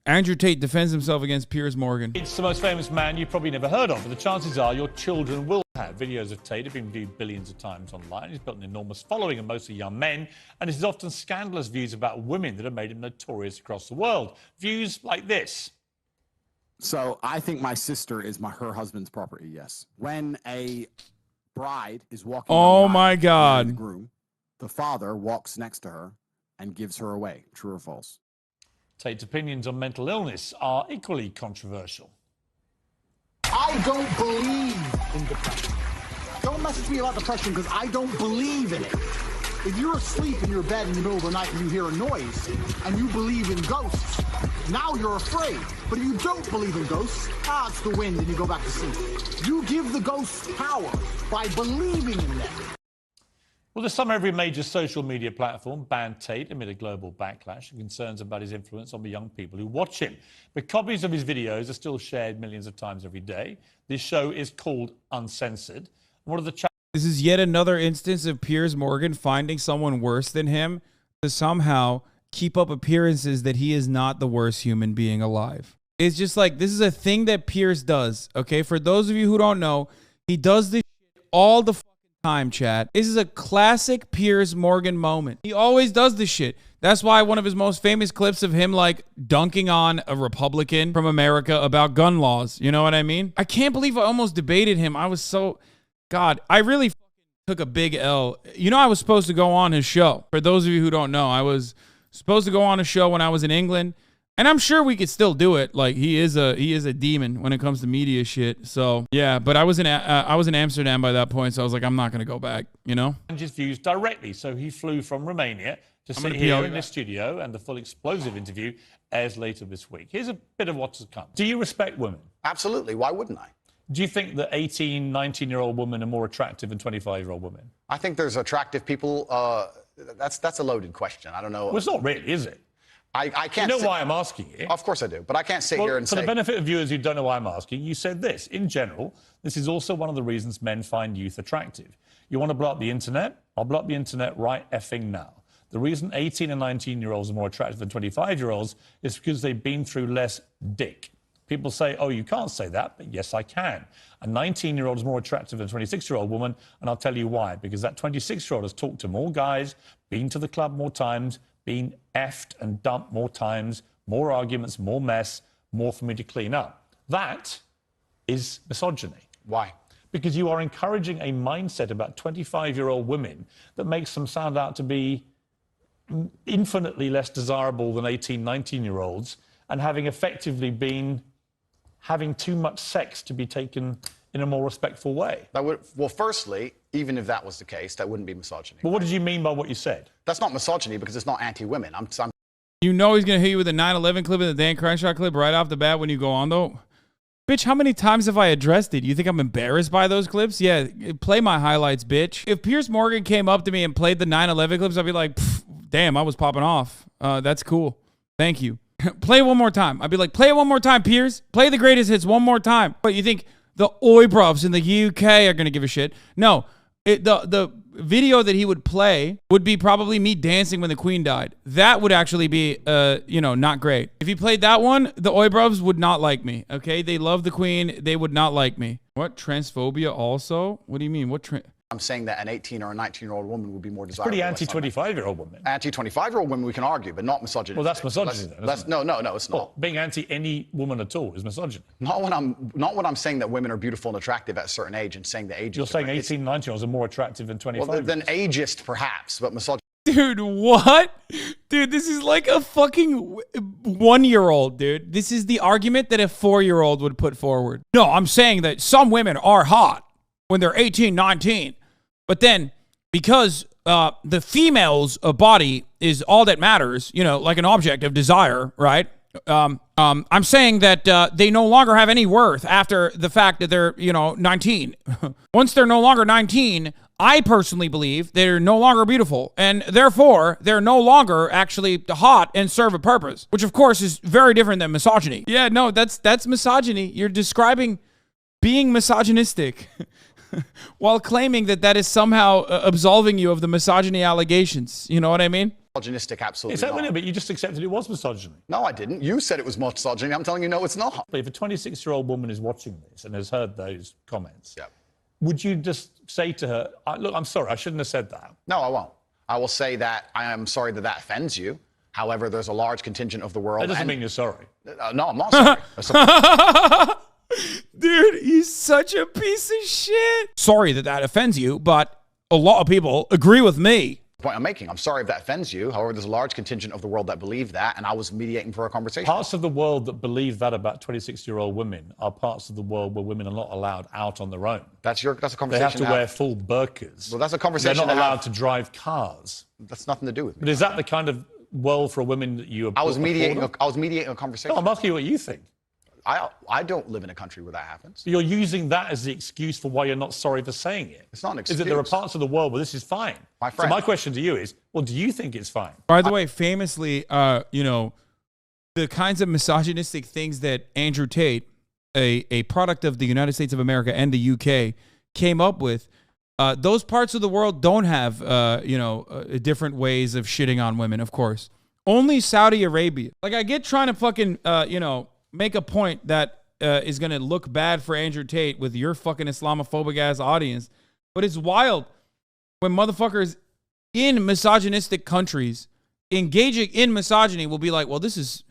Andrew Tate defends himself against Piers Morgan. It's the most famous man you've probably never heard of, but the chances are your children will have. Videos of Tate have been viewed billions of times online. He's built an enormous following, and mostly young men, and his often scandalous views about women that have made him notorious across the world. Views like this. So I think my sister is her husband's property, yes. When a bride is walking oh my God, the groom, the father walks next to her and gives her away. True or false? Tate's opinions on mental illness are equally controversial. I don't believe in depression. Don't message me about depression because I don't believe in it. If you're asleep in your bed in the middle of the night and you hear a noise and you believe in ghosts, now you're afraid. But if you don't believe in ghosts, it's the wind and you go back to sleep. You give the ghosts power by believing in them. Well, this summer, every major social media platform banned Tate amid a global backlash and concerns about his influence on the young people who watch him. But copies of his videos are still shared millions of times every day. This show is called Uncensored. One of the This is yet another instance of Piers Morgan finding someone worse than him to somehow keep up appearances that he is not the worst human being alive. It's just like, this is a thing that Piers does, okay? For those of you who don't know, he does this shit all the time, chat. This is a classic Piers Morgan moment. He always does this shit. That's why one of his most famous clips of him like dunking on a Republican from America about gun laws. You know what I mean? I can't believe I almost debated him. I was so... God, I really took a big L. You know, I was supposed to go on his show. For those of you who don't know, I was supposed to go on a show when I was in England. And I'm sure we could still do it. Like, he is a demon when it comes to media shit. So yeah, but I was in Amsterdam by that point, so I was like, I'm not gonna go back. You know. And his views directly. So he flew from Romania to sit here in this studio, and the full explosive interview airs later this week. Here's a bit of what's to come. Do you respect women? Absolutely. Why wouldn't I? Do you think that 18, 19-year-old women are more attractive than 25-year-old women? I think there's attractive people. That's a loaded question. I don't know. Well, it's not really, is it? I can't. You know why I'm asking you? Of course I do, but I can't sit here and say... For say... the benefit of viewers who don't know why I'm asking, you said this. In general, this is also one of the reasons men find youth attractive. You want to blow up the internet? I'll blow up the internet right effing now. The reason 18 and 19-year-olds are more attractive than 25-year-olds is because they've been through less dick. People say, oh, you can't say that, but yes, I can. A 19-year-old is more attractive than a 26-year-old woman, and I'll tell you why. Because that 26-year-old has talked to more guys, been to the club more times, been effed and dumped more times, more arguments, more mess, more for me to clean up. That is misogyny. Why? Because you are encouraging a mindset about 25-year-old women that makes them sound out to be infinitely less desirable than 18, 19-year-olds, and having effectively been having too much sex to be taken in a more respectful way. Well, firstly, even if that was the case, that wouldn't be misogyny. Well, what did you mean by what you said? That's not misogyny because it's not anti-women. You know he's going to hit you with a 9/11 clip and the Dan Crenshaw clip right off the bat when you go on, though. Bitch, how many times have I addressed it? You think I'm embarrassed by those clips? Yeah, play my highlights, bitch. If Piers Morgan came up to me and played the 9/11 clips, I'd be like, damn, I was popping off. That's cool. Thank you. Play it one more time. I'd be like, play it one more time, Piers. Play the greatest hits one more time. But you think the Oibrovs in the UK are going to give a shit? No. The video that he would play would be probably me dancing when the Queen died. That would actually be, not great. If he played that one, the Oibrovs would not like me, okay? They love the Queen. They would not like me. What? Transphobia also? What do you mean? I'm saying that an 18 or a 19-year-old woman would be more desirable. Pretty anti-25-year-old woman. Anti-25-year-old women we can argue, but not misogyny. Well, that's misogyny then, isn't it? No, it's not. Well, being anti any woman at all is misogyny. Not when I'm saying that women are beautiful and attractive at a certain age and saying that age. You're saying 18, 19-year-olds are more attractive than 25. Well, than ageist, perhaps, but misogyny. Dude, what? Dude, this is like a fucking 1-year-old, dude. This is the argument that a 4-year-old would put forward. No, I'm saying that some women are hot when they're 18, 19. But then, because the female's body is all that matters, like an object of desire, right? I'm saying that they no longer have any worth after the fact that they're, 19. Once they're no longer 19, I personally believe they're no longer beautiful, and therefore they're no longer actually hot and serve a purpose, which of course is very different than misogyny. Yeah, no, that's misogyny. You're describing being misogynistic. While claiming that is somehow absolving you of the misogyny allegations. You know what I mean? Misogynistic, absolutely Is that not. but you just accepted it was misogyny. No, I didn't. You said it was misogyny. I'm telling you, no, it's not. If a 26-year-old woman is watching this and has heard those comments, Yeah. would you just say to her, look, I'm sorry, I shouldn't have said that? No, I won't. I will say that I am sorry that that offends you. However, there's a large contingent of the world. That doesn't mean you're sorry. No, I'm not sorry. Dude, he's such a piece of shit. Sorry that offends you, but a lot of people agree with me. Point I'm making. I'm sorry if that offends you. However, there's a large contingent of the world that believe that, and I was mediating for a conversation. Parts of the world that believe that about 26-year-old women are parts of the world where women are not allowed out on their own. That's a conversation. They have to wear full burqas. Well, that's a conversation. They're not allowed to drive cars. That's nothing to do with me. But is that the kind of world for a woman that you? I was mediating a conversation. No, I'm asking you what you think. I don't live in a country where that happens. You're using that as the excuse for why you're not sorry for saying it. It's not an excuse. Is that there are parts of the world where this is fine? My friend. So my question to you is, well, do you think it's fine? By the way, famously, the kinds of misogynistic things that Andrew Tate, a product of the United States of America and the UK, came up with, those parts of the world don't have, different ways of shitting on women, of course. Only Saudi Arabia. Like, I get trying to fucking, make a point that is going to look bad for Andrew Tate with your fucking Islamophobic ass audience. But it's wild when motherfuckers in misogynistic countries engaging in misogyny will be like, well, this is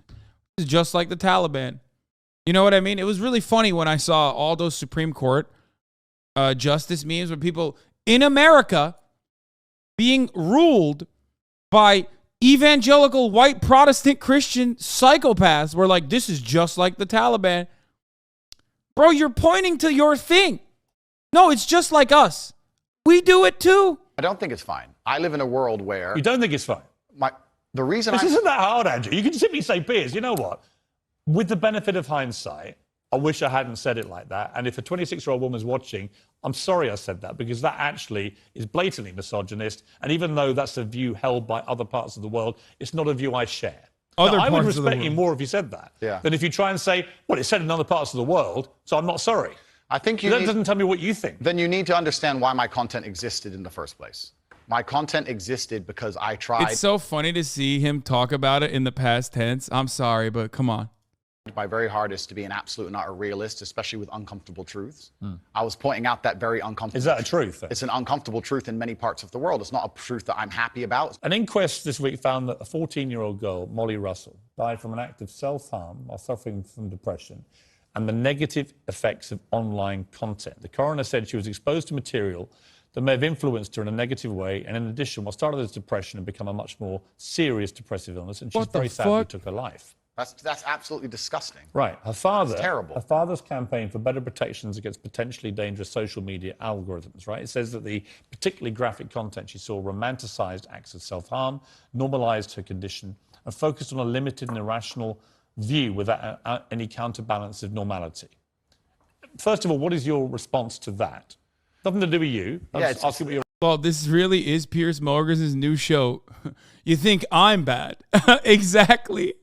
just like the Taliban. You know what I mean? It was really funny when I saw all those Supreme Court justice memes where people in America being ruled by evangelical white Protestant Christian psychopaths were like, this is just like the Taliban. Bro, you're pointing to your thing. No, it's just like us. We do it too. I don't think it's fine. I live in a world where You don't think it's fine? the reason This isn't that hard, Andrew. You can simply say, Piers, you know what? With the benefit of hindsight, I wish I hadn't said it like that. And if a 26-year-old woman's watching, I'm sorry I said that, because that actually is blatantly misogynist. And even though that's a view held by other parts of the world, it's not a view I share. Other Now, I would parts of the respect you world. more if you said that than if you try and say, well, it's said in other parts of the world, so I'm not sorry. I think That doesn't tell me what you think. Then you need to understand why my content existed in the first place. My content existed because I tried It's so funny to see him talk about it in the past tense. I'm sorry, but come on. my very hardest to be an absolute and utter realist, especially with uncomfortable truths. I was pointing out that very uncomfortable. Is that a truth, then? It's an uncomfortable truth in many parts of the world. It's not a truth that I'm happy about. An inquest this week found that a 14-year-old girl, Molly Russell, died from an act of self-harm while suffering from depression and the negative effects of online content. The coroner said she was exposed to material that may have influenced her in a negative way, and in addition, what started as depression had become a much more serious depressive illness, and she's What the very sadly fuck? took her life. That's absolutely disgusting. Right. Her father, terrible. Her father's campaign for better protections against potentially dangerous social media algorithms, right? It says that the particularly graphic content she saw romanticized acts of self-harm, normalized her condition, and focused on a limited and irrational view without any counterbalance of normality. First of all, what is your response to that? Nothing to do with you. I'm Yeah, just it's- asking what your Well, this really is Piers Morgan's new show. You think I'm bad? Exactly.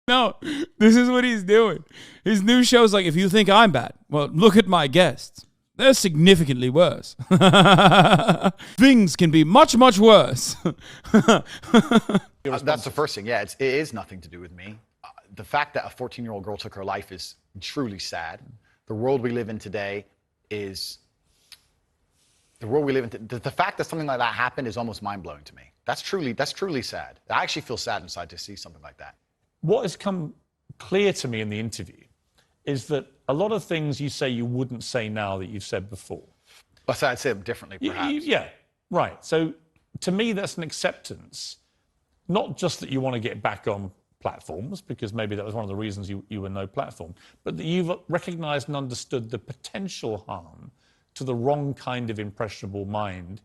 No, this is what he's doing. His new show is like, if you think I'm bad, well, look at my guests. They're significantly worse. Things can be much, much worse. That's the first thing. Yeah, it is nothing to do with me. The fact that a 14-year-old girl took her life is truly sad. The world we live in today is... The world we live in, the fact that something like that happened is almost mind-blowing to me. That's truly sad. I actually feel sad inside to see something like that. What has come clear to me in the interview is that a lot of things you say you wouldn't say now that you've said before. Well, so I'd say it differently, perhaps. Yeah, right. So to me, that's an acceptance, not just that you want to get back on platforms, because maybe that was one of the reasons you were no platform, but that you've recognized and understood the potential harm to the wrong kind of impressionable mind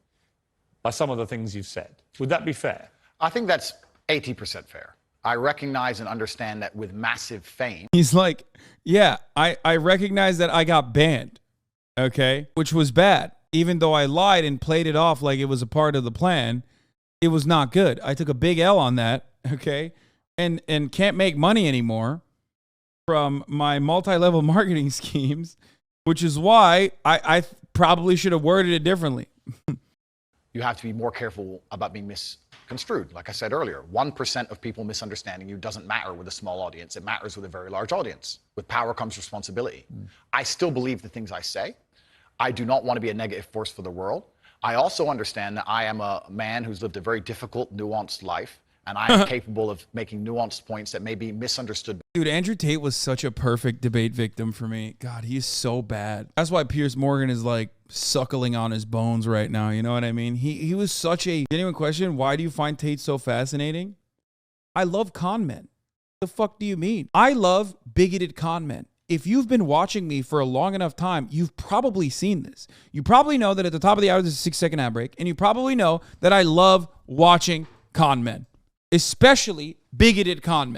by some of the things you've said. Would that be fair? I think that's 80% fair. I recognize and understand that with massive fame, He's like, yeah, I recognize that I got banned, okay, which was bad. Even though I lied and played it off like it was a part of the plan, it was not good. I took a big L on that, okay, and can't make money anymore from my multi-level marketing schemes, which is why I probably should have worded it differently. you have to be more careful about being construed. Like I said earlier, 1% of people misunderstanding you doesn't matter with a small audience. It matters with a very large audience. With power comes responsibility. I still believe the things I say. I do not want to be a negative force for the world. I also understand that I am a man who's lived a very difficult, nuanced life, and I am capable of making nuanced points that may be misunderstood. Dude, Andrew Tate was such a perfect debate victim for me. God, he's so bad. That's why Piers Morgan is like suckling on his bones right now. You know what I mean? He was such a genuine question. Why do you find Tate so fascinating? I love con men. What the fuck do you mean? I love bigoted con men. If you've been watching me for a long enough time, you've probably seen this. You probably know that at the top of the hour, there's a 6-second ad break. And you probably know that I love watching con men, especially bigoted con men.